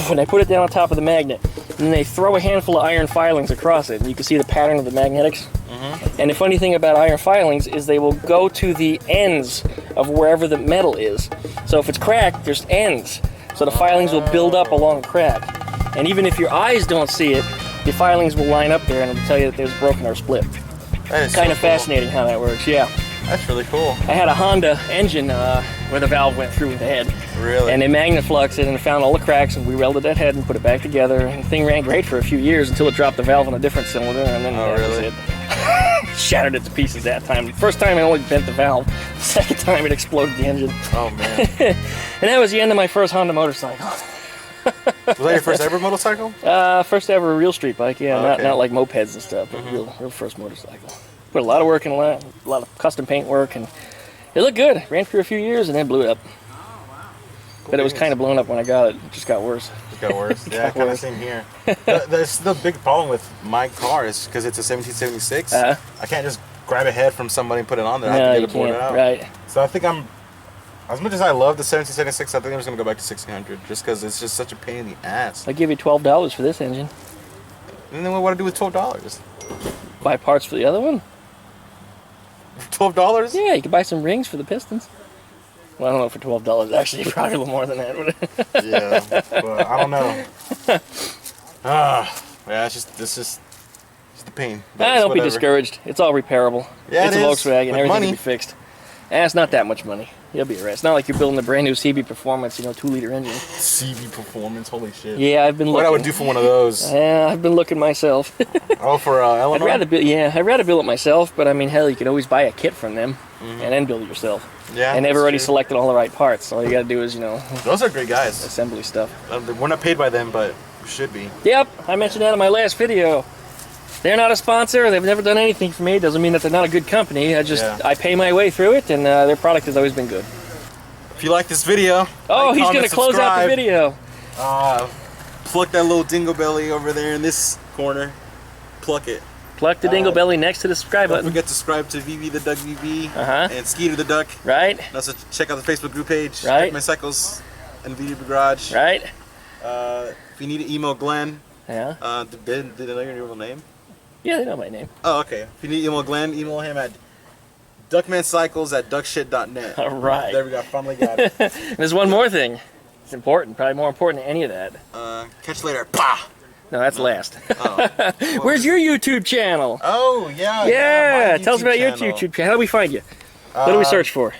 Speaker 1: and they put it down on top of the magnet, and then they throw a handful of iron filings across it, and you can see the pattern of the magnetics. And the funny thing about iron filings is they will go to the ends of wherever the metal is. So if it's cracked, there's ends. So the filings will build up along the crack. And even if your eyes don't see it, the filings will line up there and it'll tell you that there's broken or split.
Speaker 2: That is
Speaker 1: Kind
Speaker 2: so
Speaker 1: of
Speaker 2: cool.
Speaker 1: fascinating how that works, yeah.
Speaker 2: That's really cool.
Speaker 1: I had a Honda engine where the valve went through the head.
Speaker 2: Really?
Speaker 1: And they magnafluxed it and found all the cracks, and we welded that head and put it back together. And the thing ran great for a few years until it dropped the valve on a different cylinder, and then that was
Speaker 2: really?
Speaker 1: it. Shattered it to pieces that time. First time I only bent the valve. Second time it exploded the engine.
Speaker 2: Oh man.
Speaker 1: And that was the end of my first Honda motorcycle.
Speaker 2: Was that your first ever motorcycle?
Speaker 1: First ever real street bike, yeah.
Speaker 2: Okay.
Speaker 1: Not like mopeds and stuff, but real first motorcycle. Put a lot of work in, a lot of custom paint work, and it looked good. Ran for a few years and then blew it up. But it was kind of blown up when I got it. It just got worse.
Speaker 2: It got worse. Yeah, kind of same here. There's the big problem with my car is because it's a 1776. I can't just grab a head from somebody and put it on there. I have to get it boarded out.
Speaker 1: Right.
Speaker 2: So I think as much as I love the 1776, I think I'm just gonna go back to 1600 just because it's just such a pain in the ass.
Speaker 1: I'll give you $12 for this engine.
Speaker 2: And then what do I do with $12?
Speaker 1: Buy parts for the other one?
Speaker 2: $12?
Speaker 1: Yeah, you can buy some rings for the pistons. Well, I don't know for $12 actually, probably a little more than that.
Speaker 2: Yeah, but I don't know. Yeah, it's just the pain.
Speaker 1: Don't be discouraged. It's all repairable.
Speaker 2: Yeah,
Speaker 1: it's a Volkswagen. Everything
Speaker 2: money
Speaker 1: can be fixed. It's not that much money. You'll be alright. It's not like you're building a brand new CB Performance, 2-liter engine.
Speaker 2: CB Performance, holy shit.
Speaker 1: Yeah, I've been looking.
Speaker 2: What I would do for one of those?
Speaker 1: Yeah, I've been looking myself.
Speaker 2: Oh, for Eleanor?
Speaker 1: I'd rather build it myself, but I mean, hell, you could always buy a kit from them and then build it yourself.
Speaker 2: Yeah,
Speaker 1: and they've already selected all the right parts. All you gotta do is,
Speaker 2: those are great guys.
Speaker 1: Assembly stuff.
Speaker 2: We're not paid by them, but we should be.
Speaker 1: Yep, I mentioned that in my last video. They're not a sponsor. They've never done anything for me. Doesn't mean that they're not a good company. I pay my way through it, and their product has always been good.
Speaker 2: If you like this video,
Speaker 1: he's gonna close out the video.
Speaker 2: Pluck that little dingle belly over there in this corner. Pluck it.
Speaker 1: Pluck the dingle belly next to the subscribe button.
Speaker 2: Don't forget to subscribe to VV the Duck VV and Skeeter the Duck.
Speaker 1: Right.
Speaker 2: And also check out the Facebook group page.
Speaker 1: Right.
Speaker 2: Check my cycles and Video Garage.
Speaker 1: Right.
Speaker 2: If you need to email Glenn.
Speaker 1: Yeah.
Speaker 2: Did they know your real name?
Speaker 1: Yeah, they know my name.
Speaker 2: Oh, okay. If you need to email Glenn, email him at duckmancycles@duckshit.net.
Speaker 1: All right.
Speaker 2: There we go. Finally got it.
Speaker 1: And there's one more thing. It's important. Probably more important than any of that.
Speaker 2: Catch you later. Pah!
Speaker 1: No, that's last.
Speaker 2: Oh.
Speaker 1: Where's your YouTube channel?
Speaker 2: Oh, yeah.
Speaker 1: Yeah. Tell us about your YouTube channel. How do we find you? What do we search for?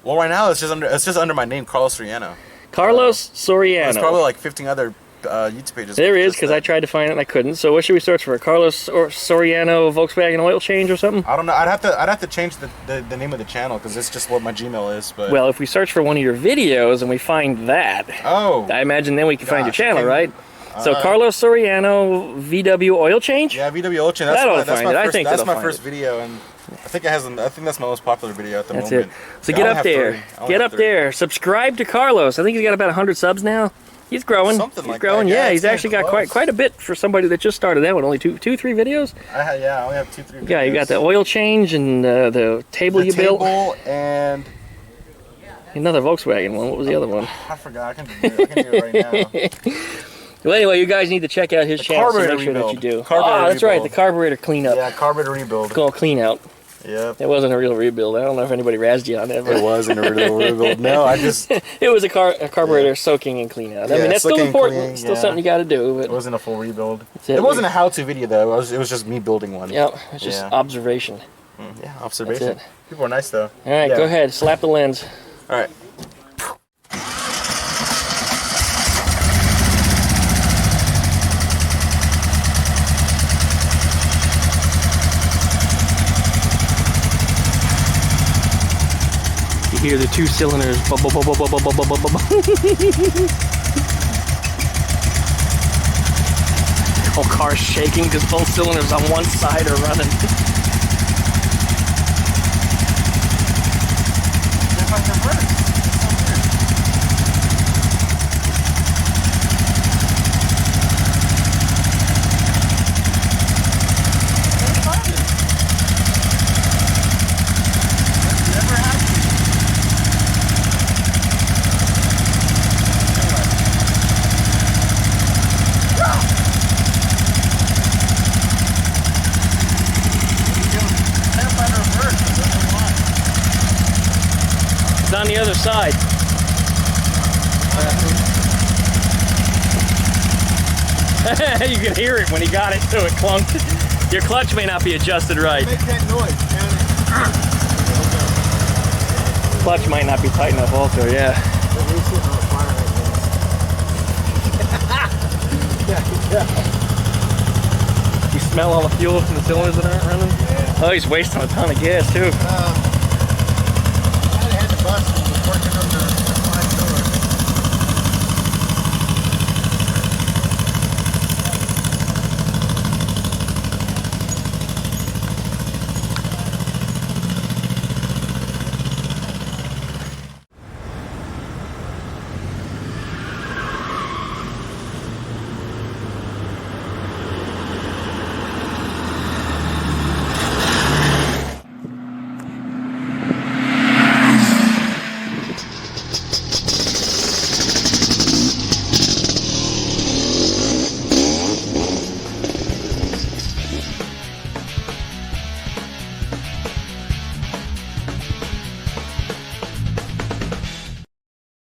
Speaker 2: Well, right now it's just under my name, Carlos Soriano.
Speaker 1: Carlos Soriano.
Speaker 2: There's probably like 15 other YouTube pages.
Speaker 1: There is, because I tried to find it and I couldn't. So what should we search for? Carlos or Soriano Volkswagen oil change or something?
Speaker 2: I don't know. I'd have to change the name of the channel because it's just what my Gmail is. But
Speaker 1: well, if we search for one of your videos and we find that, I imagine then we can find your channel, right? So Carlos Soriano VW oil change.
Speaker 2: Yeah, VW oil change. That's my first video, and I think that's my most popular video at the moment.
Speaker 1: That's it. So get up there. Get up there. Subscribe to Carlos. I think he's got about 100 subs now. He's growing. He's growing. Yeah, he's actually got quite a bit for somebody that just started out with only two, 3 videos.
Speaker 2: I only have 2, 3 videos.
Speaker 1: Yeah, you got the oil change and the table you built.
Speaker 2: And
Speaker 1: another Volkswagen one. What was the other one?
Speaker 2: I forgot. I can do it right now.
Speaker 1: Well, anyway, you guys need to check out his channel, so make sure that you do. That's right, the carburetor cleanup.
Speaker 2: Yeah, carburetor rebuild.
Speaker 1: Called clean out.
Speaker 2: Yep.
Speaker 1: It wasn't a real rebuild. I don't know if anybody razzed you on that.
Speaker 2: It wasn't a real rebuild. No, I just...
Speaker 1: It was a carburetor soaking and clean out. I mean, that's still important. It's still something you got to do. But
Speaker 2: it wasn't a full rebuild. It wasn't a how-to video, though. It was just me building one.
Speaker 1: Yep, it's just observation.
Speaker 2: Yeah, observation. People are nice, though.
Speaker 1: All right, go ahead. Slap the lens.
Speaker 2: All right.
Speaker 1: You hear the 2 cylinders. Whole car's shaking because both cylinders on one side are running. On the other side. You can hear it when he got it, so it clunked. Your clutch may not be adjusted right.
Speaker 8: Make that noise,
Speaker 1: Clutch might not be tight enough also, yeah. You smell all the fuel from the cylinders that aren't running? Oh, he's wasting a ton of gas too.